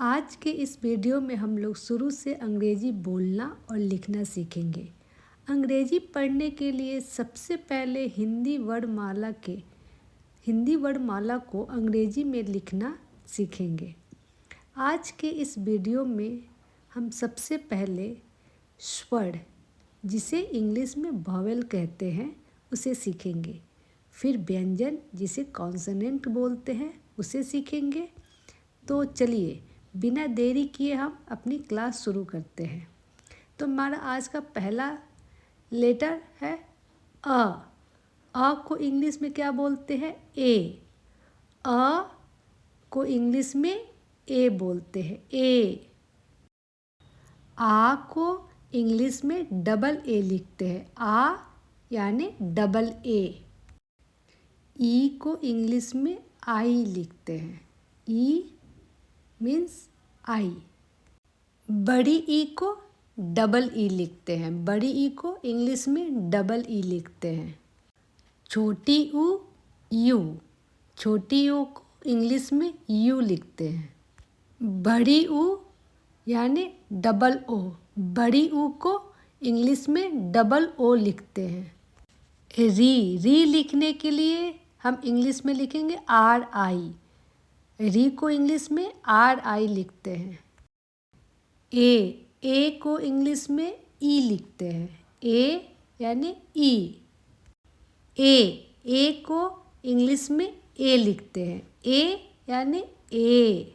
आज के इस वीडियो में हम लोग शुरू से अंग्रेजी बोलना और लिखना सीखेंगे। अंग्रेजी पढ़ने के लिए सबसे पहले हिंदी वर्णमाला को अंग्रेजी में लिखना सीखेंगे। आज के इस वीडियो में हम सबसे पहले स्वर, जिसे इंग्लिश में वॉवेल कहते हैं, उसे सीखेंगे। फिर व्यंजन, जिसे कॉन्सोनेंट बोलते हैं, उसे सीखेंगे। तो चलिए बिना देरी किए हम अपनी क्लास शुरू करते हैं। तो हमारा आज का पहला लेटर है अ। अ को इंग्लिश में क्या बोलते हैं? ए। अ को इंग्लिश में ए बोलते हैं, ए। आ को इंग्लिश में डबल ए लिखते हैं, आ यानी डबल ए। ई को इंग्लिश में आई लिखते हैं, ई मीन्स आई। बड़ी ई को डबल ई लिखते हैं, बड़ी ई को इंग्लिश में डबल ई लिखते हैं। छोटी ऊ यू, छोटी ऊ को इंग्लिश में यू लिखते हैं। बड़ी ऊ यानी डबल ओ, बड़ी ऊ को इंग्लिश में डबल ओ लिखते हैं। री लिखने के लिए हम इंग्लिश में लिखेंगे आर आई, री को इंग्लिश में आर आई लिखते हैं। ए को इंग्लिश में ई लिखते हैं, ए यानी ई। ए को इंग्लिश में ए लिखते हैं, ए यानी ए।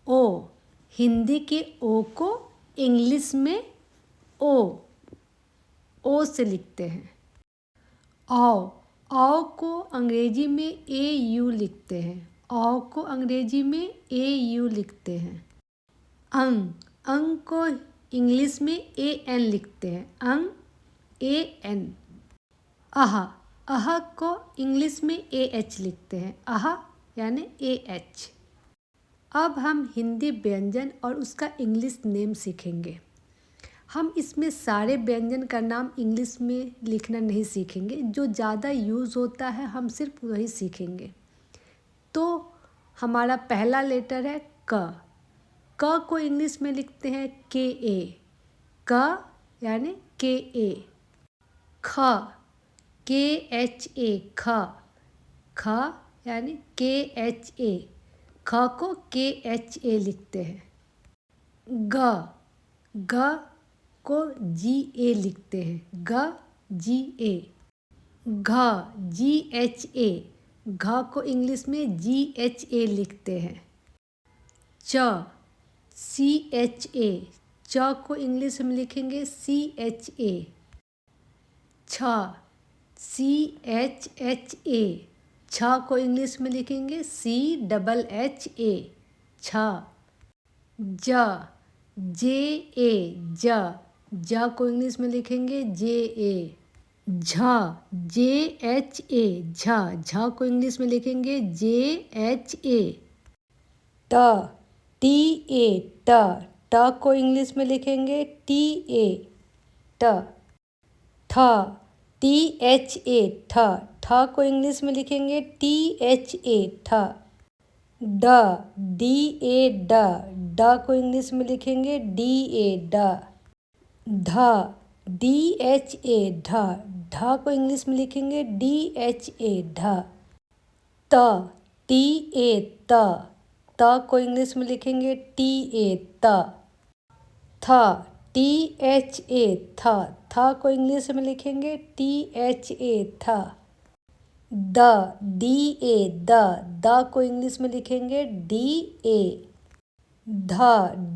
ओ, हिंदी के ओ को इंग्लिश में ओ से लिखते हैं। औ को अंग्रेजी में ए यू लिखते हैं, औ को अंग्रेजी में ए यू लिखते हैं। अंग को इंग्लिश में ए एन लिखते हैं, अंग ए एन। अह को इंग्लिश में ए एच लिखते हैं, अह यानी ए एच। अब हम हिंदी व्यंजन और उसका इंग्लिश नेम सीखेंगे। हम इसमें सारे व्यंजन का नाम इंग्लिश में लिखना नहीं सीखेंगे, जो ज़्यादा यूज़ होता है हम सिर्फ वही सीखेंगे। तो हमारा पहला लेटर है क। क को इंग्लिश में लिखते हैं के ए, क यानी के ए। ख, के एच ए, ख यानी के एच ए, ख को के एच ए लिखते हैं। ग को जी ए लिखते हैं, ग जी ए। घ, जी एच ए, घ को इंग्लिश में जी एच ए लिखते हैं। च, सी एच ए, च को इंग्लिश में लिखेंगे सी एच ए। छ, सी एच एच ए, छ को इंग्लिश में लिखेंगे सी डबल एच ए, छ। ज, जे ए, ज को इंग्लिश में लिखेंगे जे ए। झ, जे एच ए, झ को इंग्लिश में लिखेंगे जे एच ए। ट, टी ए, ट को इंग्लिश में लिखेंगे टी ए, ट। ठ, टी एच ए, ठ को इंग्लिश में लिखेंगे टी एच ए, ठ। ड, डी ए, ड को इंग्लिश में लिखेंगे डी ए, ड। ध, डी एच ए, ढ को इंग्लिश में लिखेंगे डी एच ए, ढ। त, टी ए, त को इंग्लिश में लिखेंगे टी ए, त। थ, टी एच ए, थ को इंग्लिश में लिखेंगे टी एच ए, थ। द, डी ए, द को इंग्लिश में लिखेंगे डी ए। ध,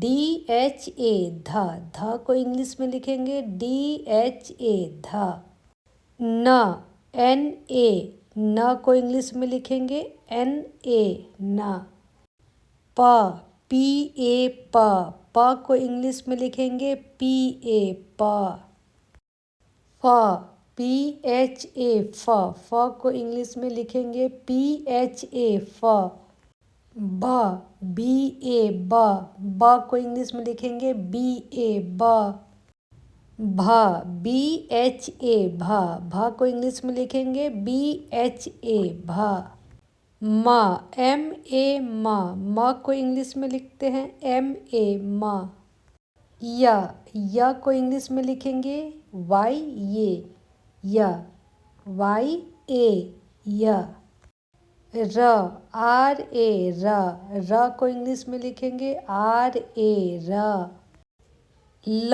डी एच ए, ध को इंग्लिश में लिखेंगे डी एच ए, ध। न, एन ए, न को इंग्लिश में लिखेंगे एन ए, न। प, पी ए, प को इंग्लिश में लिखेंगे पी ए, प। फ, पी एच ए, फ को इंग्लिश में लिखेंगे पी एच ए, फ। ब, बी ए, ब को इंग्लिश में लिखेंगे बी ए, ब। भ, बी एच ए, भ को इंग्लिश में लिखेंगे बी एच ए, भ। माँ, माँ को इंग्लिश में लिखते हैं माँ। या को इंग्लिश में लिखेंगे या, या। र को इंग्लिश में लिखेंगे र। ल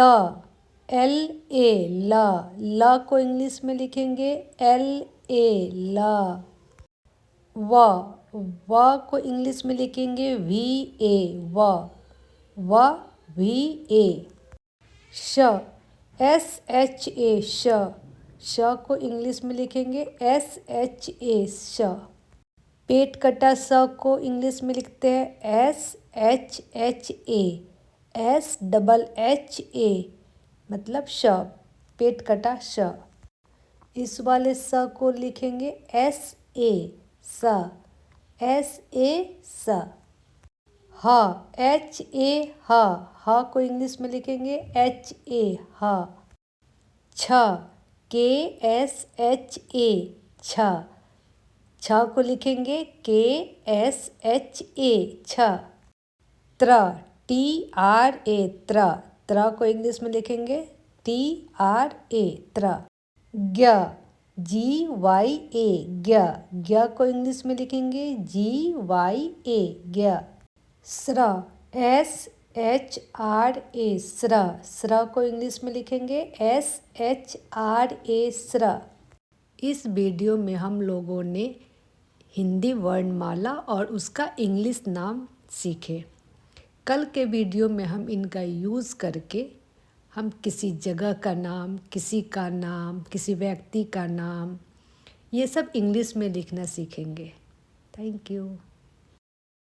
को इंग्लिश में लिखेंगे ल। व को इंग्लिश में लिखेंगे वी। श को इंग्लिश में लिखेंगे श। पेट कटा स को इंग्लिश में लिखते हैं SHA मतलब श, पेट कटा श। इस वाले स को लिखेंगे SA स। ह को इंग्लिश में लिखेंगे HA। छ को लिखेंगे KSHA। त्र को इंग्लिश में लिखेंगे TRA। GYA को इंग्लिश में लिखेंगे GYA। SHRA को इंग्लिश में लिखेंगे SHRA। इस वीडियो में हम लोगों ने हिंदी वर्णमाला और उसका इंग्लिश नाम सीखे। कल के वीडियो में हम इनका यूज़ करके हम किसी जगह का नाम, किसी का नाम, किसी व्यक्ति का नाम, ये सब इंग्लिश में लिखना सीखेंगे। Thank you.